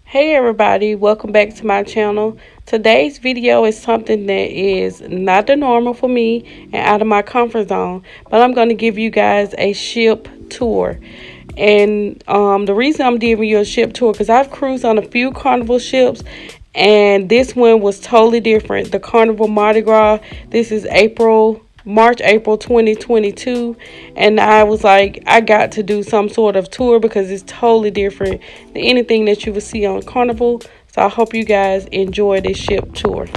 Hey everybody, welcome back to my channel. Today's video is something that is not the normal for me and out of my comfort zone, but I'm going to give you guys a ship tour. And the reason I'm giving you a ship tour because I've cruised on a few Carnival ships, and this one was totally different. The Carnival Mardi Gras. This is March, April 2022, and I was like, I got to do some sort of tour because it's totally different than anything that you would see on Carnival. So I hope you guys enjoy this ship tour.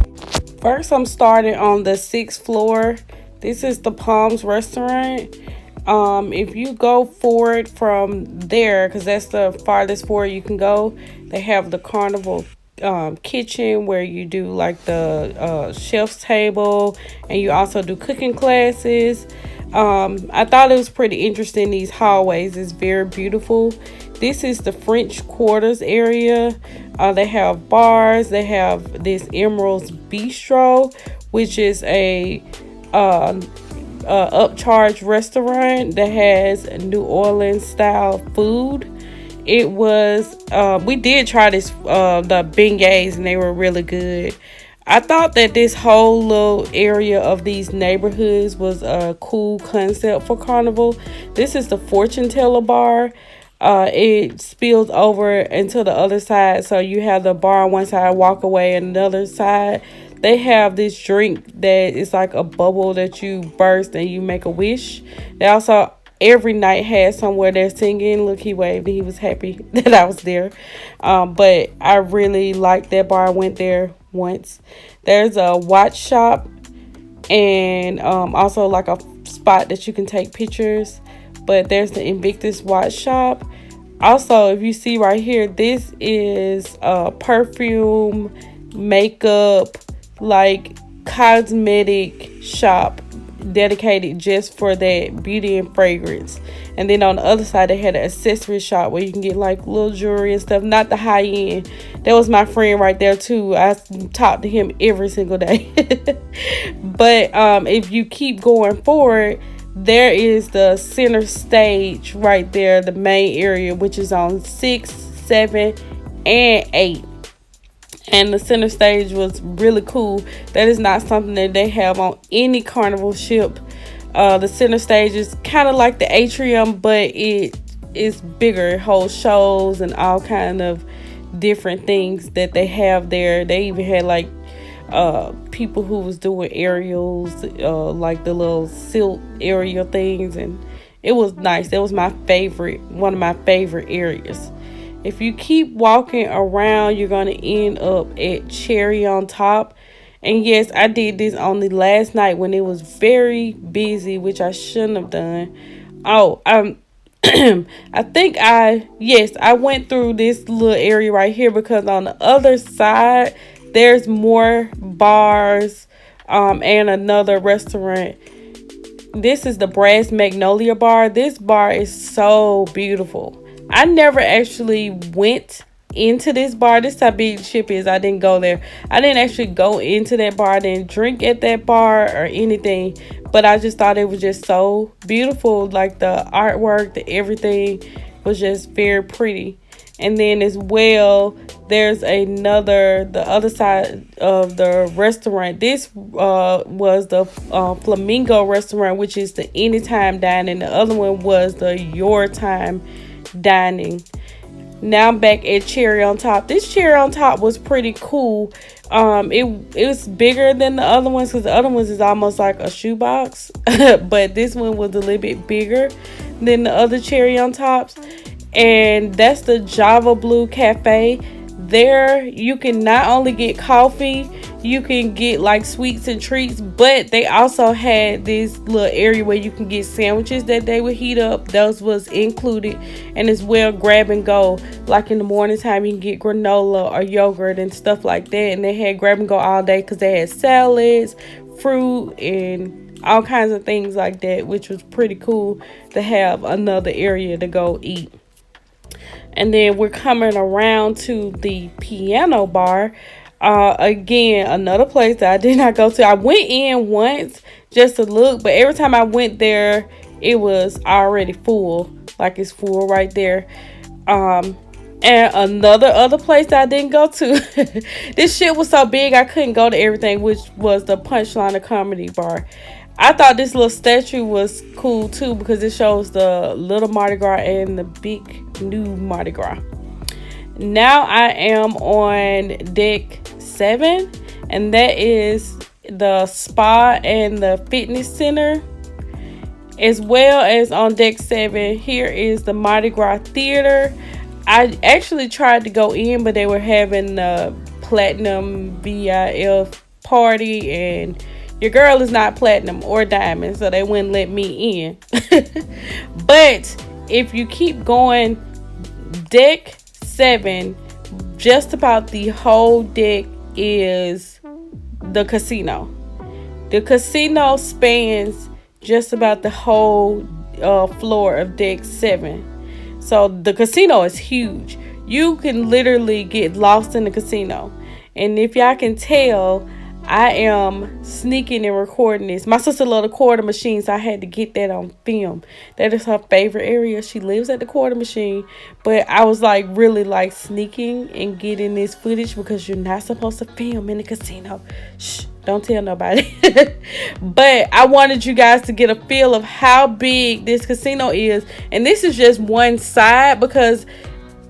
First, I'm starting on the 6th floor. This is the Palms Restaurant. If you go forward from there, because that's the farthest forward you can go, they have the Carnival kitchen where you do like the chef's table, and you also do cooking classes. I thought it was pretty interesting. These hallways is very beautiful. This is the French Quarters area. They have bars. They have this Emerald's Bistro, which is a upcharge restaurant that has New Orleans style food. It was we did try this the beignets, and they were really good. I thought that this whole little area of these neighborhoods was a cool concept for Carnival. This is the fortune teller bar. It spills over into the other side, so you have the bar on one side, walk away, and another side they have this drink that is like a bubble that you burst and you make a wish. They also every night had somewhere they're singing. Look, he waved. He was happy that I was there. But I really liked that bar. I went there once. There's a watch shop, and also like a spot that you can take pictures. But there's the Invictus watch shop. Also, if you see right here, this is perfume, makeup, like cosmetic shop dedicated just for that beauty and fragrance. And then on the other side, they had an accessory shop where you can get like little jewelry and stuff, not the high end. That was my friend right there too. I talked to him every single day. But if you keep going forward, there is the center stage right there, the main area, which is on 6, 7, and 8. And the center stage was really cool. That is not something that they have on any Carnival ship. The center stage is kind of like the atrium, but it is bigger. It holds shows and all kind of different things that they have there. They even had like people who was doing aerials, like the little silk aerial things, and it was nice. That was my favorite, one of my favorite areas. If you keep walking around, you're going to end up at Cherry on Top. And yes, I did this only last night when it was very busy, which I shouldn't have done. Oh, I think I went through this little area right here because on the other side, there's more bars and another restaurant. This is the Brass Magnolia Bar. This bar is so beautiful. I never actually went into this bar. This how big the ship is. I didn't go there. I didn't actually go into that bar. I didn't drink at that bar or anything. But I just thought it was just so beautiful. Like the artwork, the everything was just very pretty. And then as well, there's the other side of the restaurant. This was the Flamingo Restaurant, which is the anytime dining. The other one was the your time dining. Now I'm back at Cherry on Top. This Cherry on Top was pretty cool. It was bigger than the other ones because the other ones is almost like a shoebox, but this one was a little bit bigger than the other Cherry on Tops. And that's the Java Blue Cafe. There you can not only get coffee, you can get like sweets and treats, but they also had this little area where you can get sandwiches that they would heat up. Those was included. And as well, grab and go. Like in the morning time, you can get granola or yogurt and stuff like that. And they had grab and go all day because they had salads, fruit, and all kinds of things like that, which was pretty cool to have another area to go eat. And then we're coming around to the Piano Bar. Again, another place that I did not go to. I went in once just to look, but every time I went there, it was already full. Like it's full right there. And another other place that I didn't go to. This shit was so big I couldn't go to everything, which was the Punchline of Comedy Bar. I thought this little statue was cool too because it shows the little Mardi Gras and the big new Mardi Gras. Now I am on deck 7, and that is the spa and the fitness center. As well as on deck 7, here is the Mardi Gras Theater. I actually tried to go in, but they were having the platinum VIF party, and your girl is not platinum or diamond, so they wouldn't let me in. But if you keep going, deck 7, just about the whole deck is the casino. The casino spans just about the whole floor of deck 7. So the casino is huge. You can literally get lost in the casino. And if y'all can tell, I am sneaking and recording this. My sister loved the quarter machine, so I had to get that on film. That is her favorite area. She lives at the quarter machine. But I was like really like sneaking and getting this footage because you're not supposed to film in the casino. Shh, don't tell nobody. But I wanted you guys to get a feel of how big this casino is. And this is just one side, because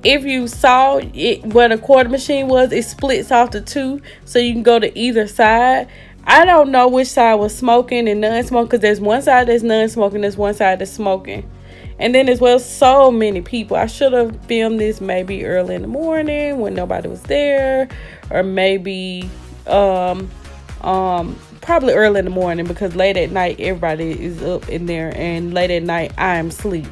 if you saw it where the quarter machine was, it splits off to 2, so you can go to either side. I don't know which side was smoking and non-smoking, because there's one side that's non-smoking, there's one side that's smoking. And then as well, so many people. I should have filmed this maybe early in the morning when nobody was there, or maybe probably early in the morning, because late at night everybody is up in there, and late at night I am asleep.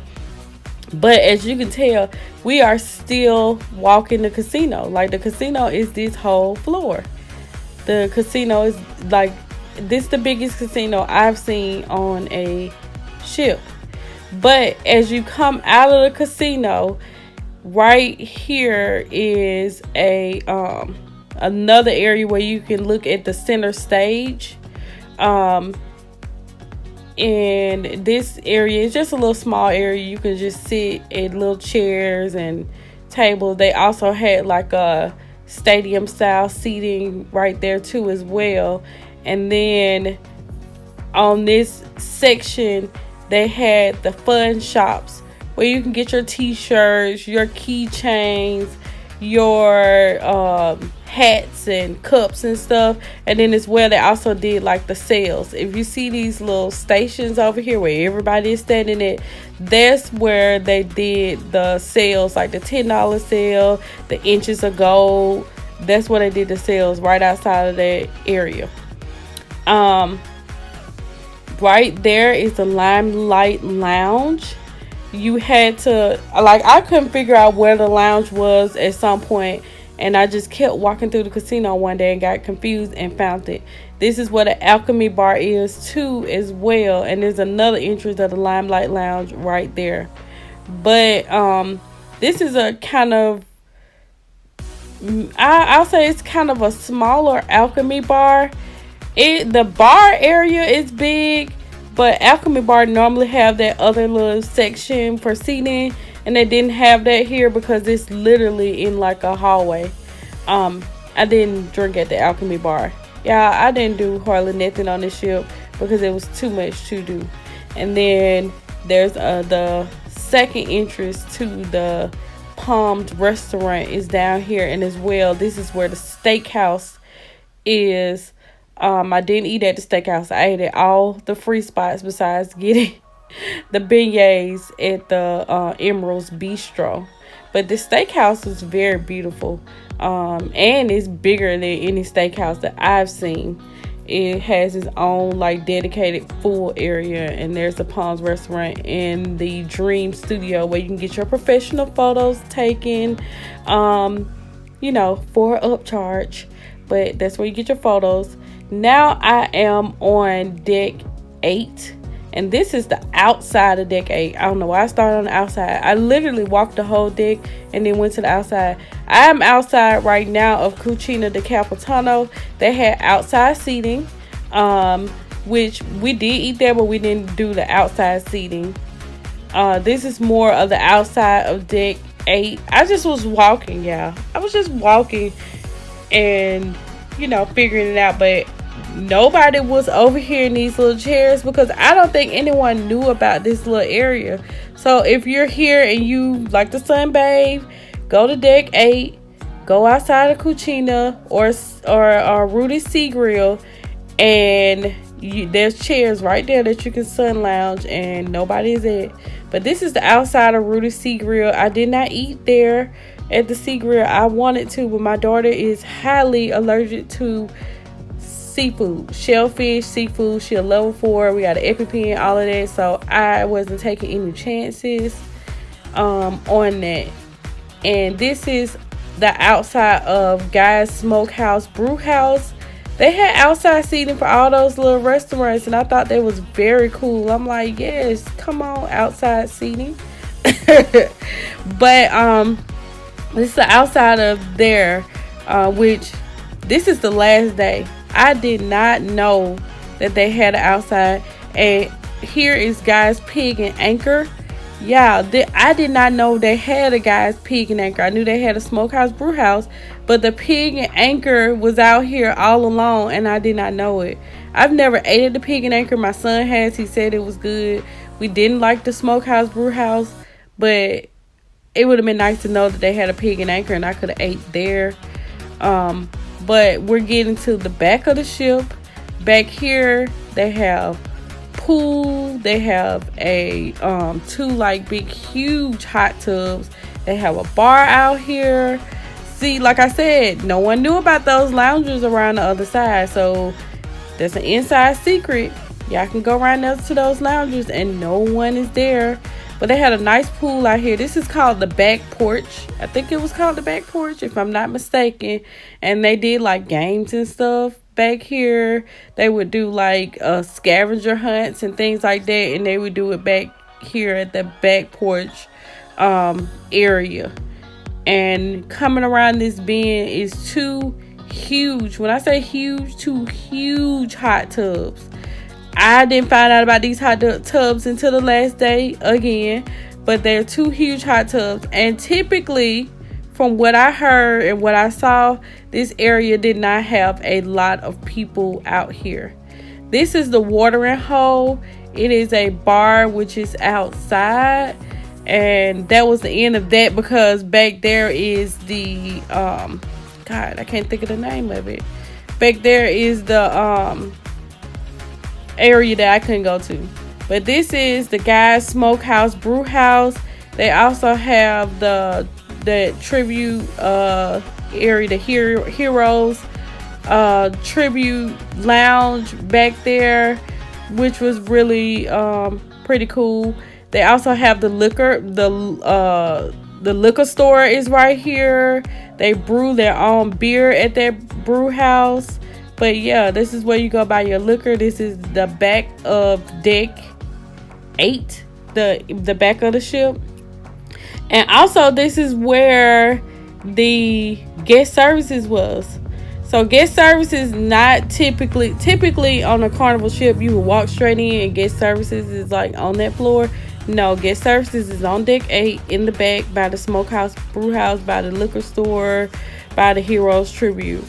But as you can tell, we are still walking the casino. Like, the casino is this whole floor. The casino is like, this the biggest casino I've seen on a ship. But as you come out of the casino, right here is a another area where you can look at the center stage. And this area is just a little small area. You can just sit at little chairs and tables. They also had like a stadium style seating right there too as well. And then on this section, they had the fun shops where you can get your t-shirts, your keychains, your hats and cups and stuff. And then as well, they also did like the sales. If you see these little stations over here where everybody is standing at, that's where they did the sales, like the $10 sale, the inches of gold. That's where they did the sales, right outside of that area. Right there is the Limelight Lounge. You had to, like, I couldn't figure out where the lounge was at some point, and I just kept walking through the casino one day and got confused and found it. This is where the Alchemy Bar is too as well, and there's another entrance of the Limelight Lounge right there. But this is a kind of, I'll say it's kind of a smaller Alchemy Bar. The bar area is big, but Alchemy Bar normally have that other little section for seating, and they didn't have that here because it's literally in like a hallway. I didn't drink at the Alchemy Bar. Yeah, I didn't do hardly nothing on this ship because it was too much to do. And then there's the second entrance to the Palms restaurant is down here, and as well, this is where the steakhouse is. I didn't eat at the steakhouse. I ate at all the free spots besides getting the beignets at the Emerald's Bistro. But the steakhouse is very beautiful, and it's bigger than any steakhouse that I've seen. It has its own like dedicated full area, and there's the Palms restaurant and the Dream Studio where you can get your professional photos taken, you know, for upcharge, but that's where you get your photos. Now I am on deck 8, and this is the outside of deck 8. I don't know why I started on the outside. I literally walked the whole deck and then went to the outside. I am outside right now of Cucina De Capitano. They had outside seating, which we did eat there, but we didn't do the outside seating. This is more of the outside of deck 8. I just was walking, y'all. I was just walking and, you know, figuring it out. But nobody was over here in these little chairs because I don't think anyone knew about this little area. So if you're here and you like to sunbathe, go to deck 8, go outside of Cucina or Rudy's Sea Grill, and there's chairs right there that you can sun lounge, and nobody is at. But this is the outside of Rudy's Sea Grill. I did not eat there at the Sea Grill. I wanted to, but my daughter is highly allergic to seafood, shellfish, seafood. She a level 4. We got an EpiPen, all of that. So I wasn't taking any chances on that. And this is the outside of Gras Smokehouse Brew House. They had outside seating for all those little restaurants, and I thought that was very cool. I'm like, yes, come on, outside seating. But this is the outside of there, which this is the last day. I did not know that they had an outside. And here is Guy's Pig and Anchor. Yeah, I did not know they had a Guy's Pig and Anchor. I knew they had a Smokehouse Brew House, but the Pig and Anchor was out here all along, and I did not know it. I've never ate at the Pig and Anchor. My son has. He said it was good. We didn't like the Smokehouse Brew House, but it would have been nice to know that they had a Pig and Anchor, and I could have ate there. But we're getting to the back of the ship. Back here, they have pool. They have a 2 like big huge hot tubs. They have a bar out here. See, like I said, no one knew about those lounges around the other side, so that's an inside secret. Y'all can go around there to those lounges and no one is there. But they had a nice pool out here. This is called the Back Porch. I think it was called the Back Porch, if I'm not mistaken. And they did like games and stuff back here. They would do like scavenger hunts and things like that, and they would do it back here at the Back Porch area. And coming around this bend is 2 huge, when I say huge, 2 huge hot tubs. I didn't find out about these hot tubs until the last day again, but they're 2 huge hot tubs. And typically, from what I heard and what I saw, this area did not have a lot of people out here. This is the watering hole. It is a bar which is outside, and that was the end of that, because back there is the God, I can't think of the name of it. Back there is the area that I couldn't go to. But this is the Guy's Smokehouse Brew House. They also have the tribute area, the Heroes tribute lounge back there, which was really pretty cool. They also have the liquor, the liquor store is right here. They brew their own beer at that brew house. But yeah, this is where you go buy your liquor. This is the back of deck 8, the back of the ship. And also this is where the guest services was. So guest services not typically on a Carnival ship you will walk straight in and guest services is like on that floor. No, guest services is on deck 8 in the back by the Smokehouse Brew House, by the liquor store, by the Heroes Tribute.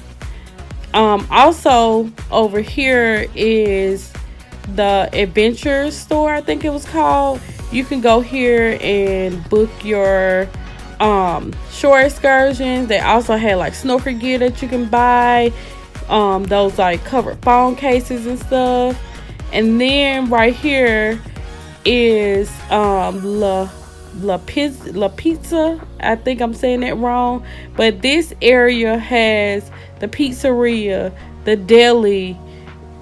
Also over here is the Adventure Store, I think it was called. You can go here and book your shore excursions. They also had like snorkel gear that you can buy, those like covered phone cases and stuff. And then right here is La Pizza. I think I'm saying that wrong, but this area has the pizzeria, the deli,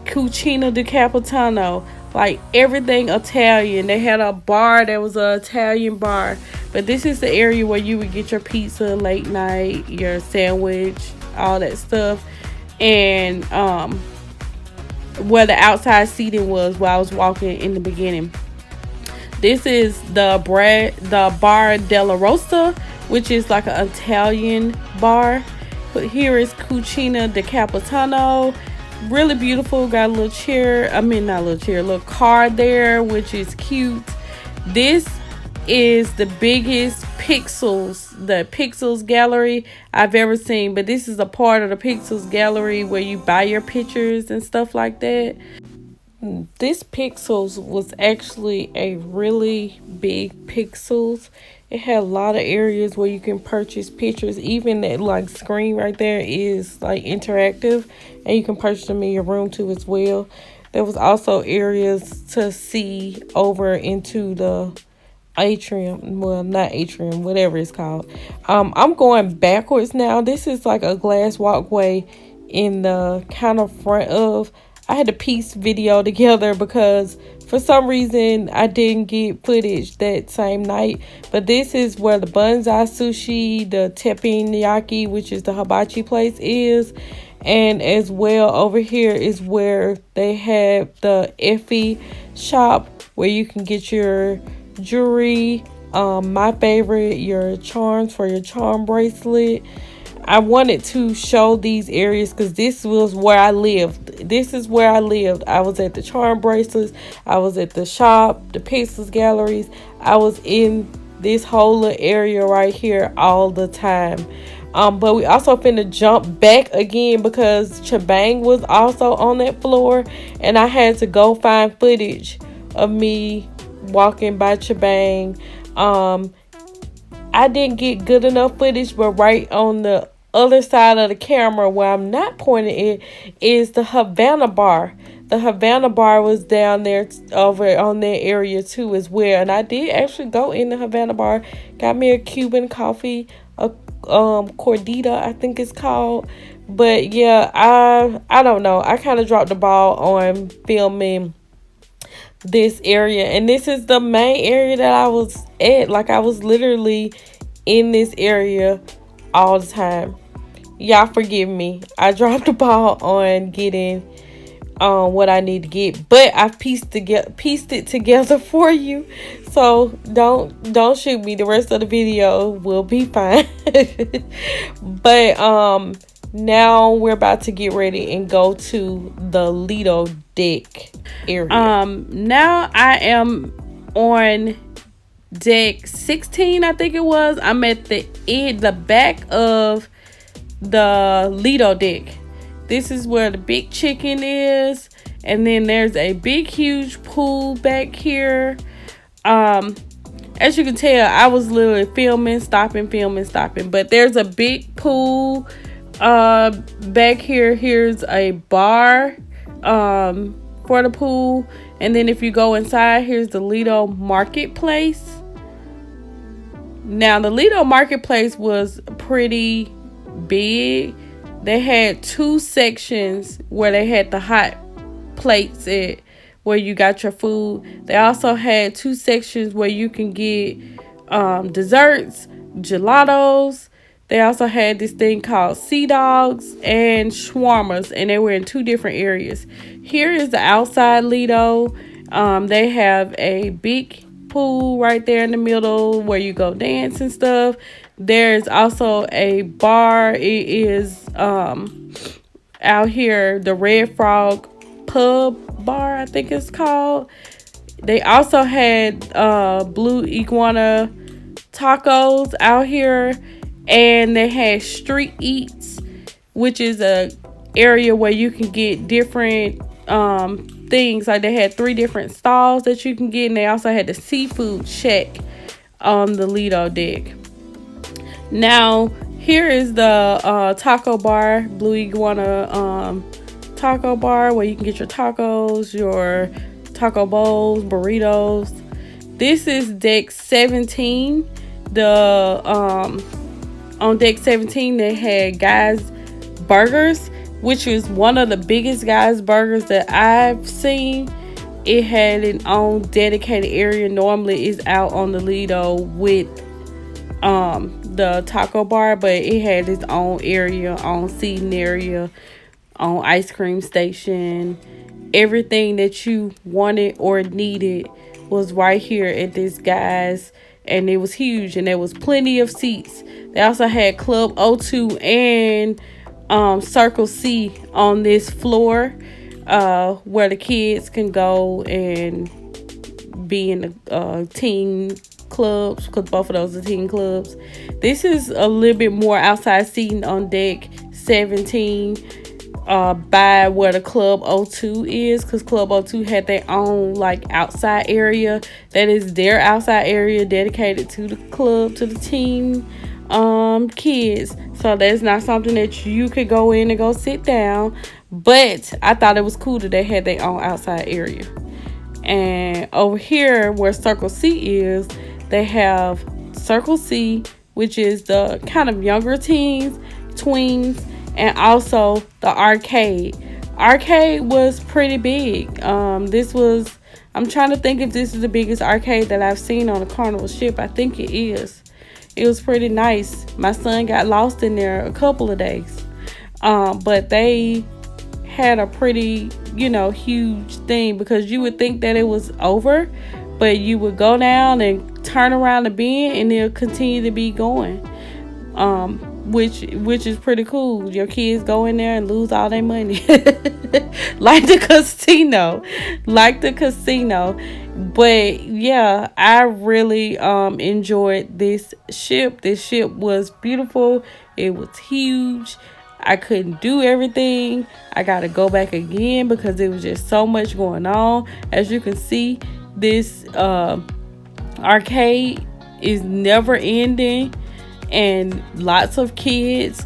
Cucina De Capitano, like everything Italian. They had a bar that was an Italian bar, but this is the area where you would get your pizza late night, your sandwich, all that stuff. And where the outside seating was while I was walking in the beginning. This is the Bar della Rosa, which is like an Italian bar. But here is Cucina De Capitano. Really beautiful. Got a little chair. I mean, not a little chair, a little car there, which is cute. This is the biggest the Pixels gallery I've ever seen. But this is a part of the Pixels gallery where you buy your pictures and stuff like that. This Pixels was actually a really big Pixels. It had a lot of areas where you can purchase pictures. Even that like screen right there is like interactive, and you can purchase them in your room too as well. There was also areas to see over into the atrium. Well, not atrium, whatever it's called. I'm going backwards now. This is like a glass walkway in the kind of front of. I had to piece video together because for some reason I didn't get footage that same night. But this is where the Banzai Sushi, the Teppanyaki, which is the hibachi place, is. And as well over here is where they have the Effie shop where you can get your jewelry. My favorite, your charms for your charm bracelet. I wanted to show these areas because this was where I lived. This is where I lived. I was at the charm bracelets. I was at the shop, the Pixels galleries. I was in this whole little area right here all the time. But we also finna jump back again because Chabang was also on that floor. And I had to go find footage of me walking by Chabang. I didn't get good enough footage, but right on the other side of the camera where I'm not pointing it is the Havana Bar. The Havana Bar was down there over on that area too as well. And I did actually go in the Havana Bar, got me a Cuban coffee, a Cordita I think it's called. But yeah, I don't know. I kind of dropped the ball on filming this area, and this is the main area that I was at. Like I was literally in this area all the time. Y'all forgive me. I dropped the ball on getting what I need to get, but I've pieced it together for you. So don't shoot me. The rest of the video will be fine. But now we're about to get ready and go to the Lido deck area. Now I am on deck 16, I think it was. I'm at the back of the Lido deck. This is where the big chicken is, and then there's a big huge pool back here. As you can tell, I was literally filming, stopping, but there's a big pool back here. Here's a bar for the pool, and then if you go inside, here's the Lido Marketplace. Now the Lido Marketplace was pretty big. They had two sections where they had the hot plates at where you got your food. They also had two sections where you can get desserts, gelatos. They also had this thing called sea dogs and shawarmas, and they were in two different areas. Here is the outside Lido. They have a big pool right there in the middle where you go dance and stuff. There's also a bar. It is out here, the Red Frog Pub Bar, I think it's called. They also had Blue Iguana tacos out here, and they had Street Eats, which is a area where you can get different things. Like they had 3 different stalls that you can get, and they also had the seafood shack on the Lido deck. Now here is the taco bar, Blue Iguana taco bar, where you can get your tacos, your taco bowls, burritos. This is deck 17. On deck 17 they had Guys Burgers, which is one of the biggest Guys Burgers that I've seen. It had an own dedicated area. Normally it's out on the Lido with the taco bar, but it had its own area, own seating area, own ice cream station. Everything that you wanted or needed was right here at this Guys, and it was huge, and there was plenty of seats. They also had Club O2 and Circle C on this floor, where the kids can go and be in the teen clubs, because both of those are teen clubs. This is a little bit more outside seating on deck 17, by where the Club O2 is, because Club O2 had their own like outside area. That is their outside area dedicated to the club, to the teen kids. So that's not something that you could go in and go sit down, but I thought it was cool that they had their own outside area. And over here where Circle C is, they have Circle C, which is the kind of younger teens, tweens, and also the arcade. Arcade was pretty big. I'm trying to think if this is the biggest arcade that I've seen on a Carnival ship. I think it is. It was pretty nice. My son got lost in there a couple of days. But they had a pretty, huge thing, because you would think that it was over, but you would go down and turn around the bend and it'll continue to be going. Which is pretty cool. Your kids go in there and lose all their money. like the casino. But yeah, I really enjoyed this ship. This ship was beautiful. It was huge. I couldn't do everything. I gotta go back again because there was just so much going on. As you can see, this arcade is never ending, and lots of kids.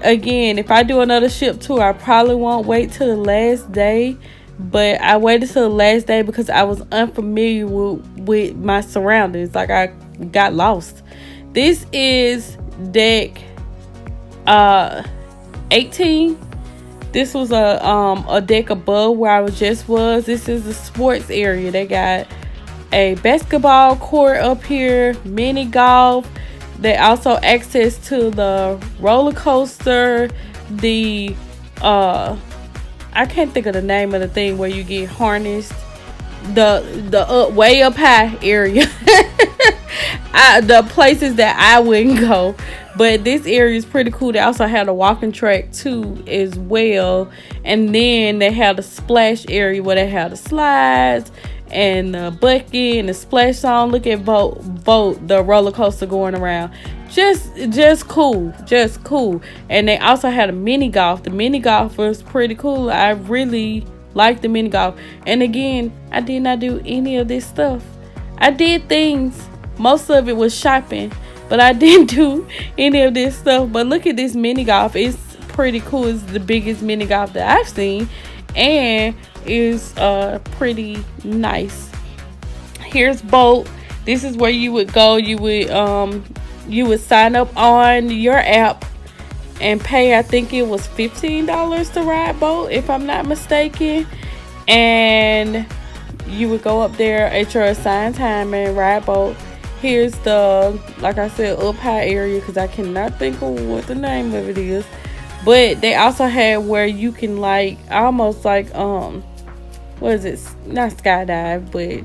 Again, if I do another ship tour, I probably won't wait till the last day, but I waited till the last day because I was unfamiliar with my surroundings. Like, I got lost. This is deck 18. This was a deck above where I was. This is the sports area. They got a basketball court up here, mini golf. They also access to the roller coaster, the I can't think of the name of the thing where you get harnessed, the way up high area. The places that I wouldn't go, but this area is pretty cool. They also had a walking track too as well, and then they had a splash area where they had the slides and the bucket and the splash zone. Look at Vote, the roller coaster going around. Just cool. And they also had a mini golf. The mini golf was pretty cool. I really liked the mini golf. And again, I did not do any of this stuff. I did things. Most of it was shopping, but I didn't do any of this stuff. But look at this mini golf. It's pretty cool. It's the biggest mini golf that I've seen, and is pretty nice. Here's Boat. This is where you would go. You would sign up on your app and pay, I think it was $15 to ride Boat, if I'm not mistaken, and you would go up there at your assigned time and ride Boat. Here's the, like I said, up high area, because I cannot think of what the name of it is. But they also had where you can almost what is it? Not skydive, but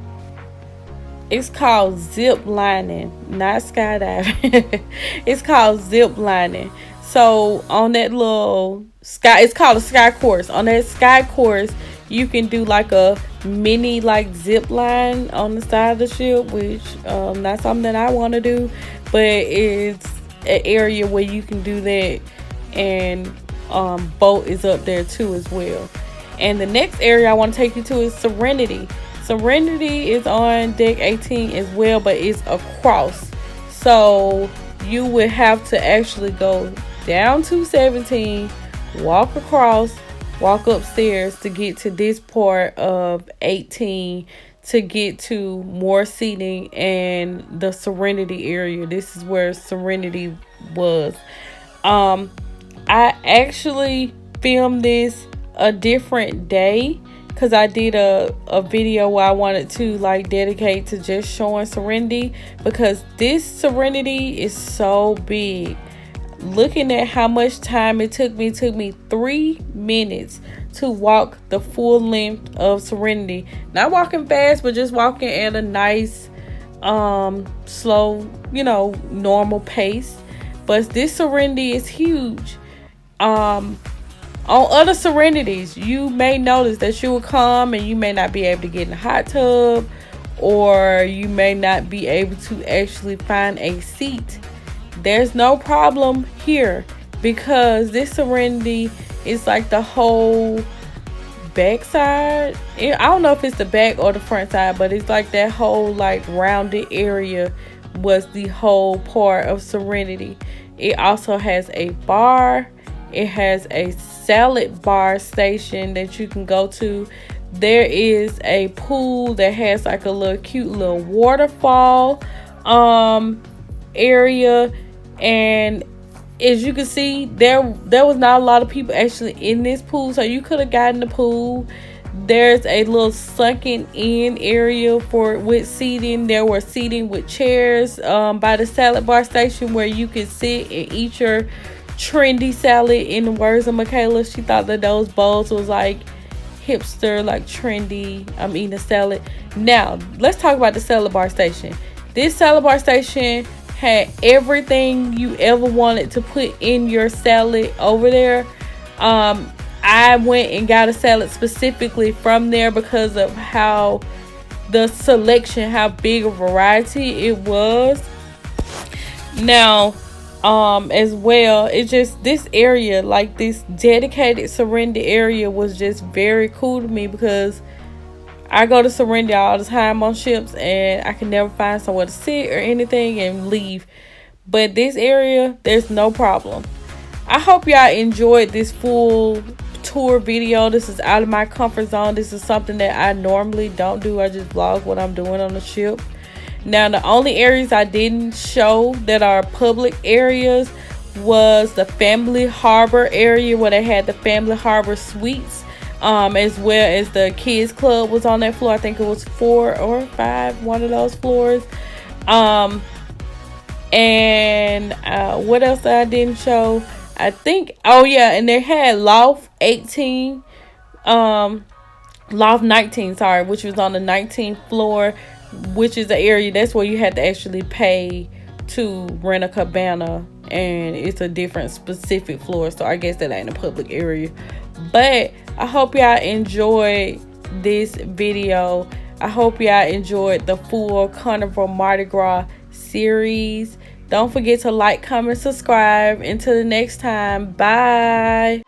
it's called zip lining, not skydiving. It's called zip lining. So on that little sky, it's called a sky course. On that sky course, you can do like a mini zip line on the side of the ship, which not something that I want to do, but it's an area where you can do that. And Boat is up there too as well. And the next area I want to take you to is Serenity. Serenity is on deck 18 as well, but it's across. So you would have to actually go down to 17, walk across, walk upstairs to get to this part of 18 to get to more seating and the Serenity area. This is where Serenity was. I actually filmed this a different day because I did a video where I wanted to dedicate to just showing Serenity, because this Serenity is so big. Looking at how much time it took me 3 minutes to walk the full length of Serenity. Not walking fast, but just walking at a nice slow, normal pace. But this Serenity is huge. On other Serenities, you may notice that you will come and you may not be able to get in the hot tub, or you may not be able to actually find a seat, there's no problem here, because this Serenity is like the whole back side. I don't know if it's the back or the front side, but it's like that whole like rounded area was the whole part of Serenity. It also has a bar. It has a salad bar station that you can go to. There is a pool that has like a little cute little waterfall area, and as you can see, there was not a lot of people actually in this pool, so you could have gotten the pool. There's a little sunken in area with seating. There were seating with chairs by the salad bar station where you could sit and eat your trendy salad. In the words of Michaela, she thought that those bowls was like hipster, like trendy. I'm eating a salad. Now let's talk about the salad bar station. This salad bar station had everything you ever wanted to put in your salad over there. I went and got a salad specifically from there because of how the selection, how big a variety it was. Now, as well, it's just this area, like this dedicated Serenity area, was just very cool to me, because I go to Serenity all the time on ships and I can never find somewhere to sit or anything and leave. But this area, there's no problem. I hope y'all enjoyed this full tour video. This is out of my comfort zone. This is something that I normally don't do. I just vlog what I'm doing on the ship. Now, the only areas I didn't show that are public areas was the Family Harbor area, where they had the Family Harbor Suites, as well as the Kids Club was on that floor. I think it was 4 or 5, one of those floors. And what else I didn't show? I think, oh yeah, and they had Loft 18, Loft 19, sorry, which was on the 19th floor, which is the area, that's where you had to actually pay to rent a cabana, and it's a different specific floor, so I guess that ain't a public area. But I hope y'all enjoyed this video. I hope y'all enjoyed the full Carnival Mardi Gras series. Don't forget to like, comment, subscribe. Until the next time, bye.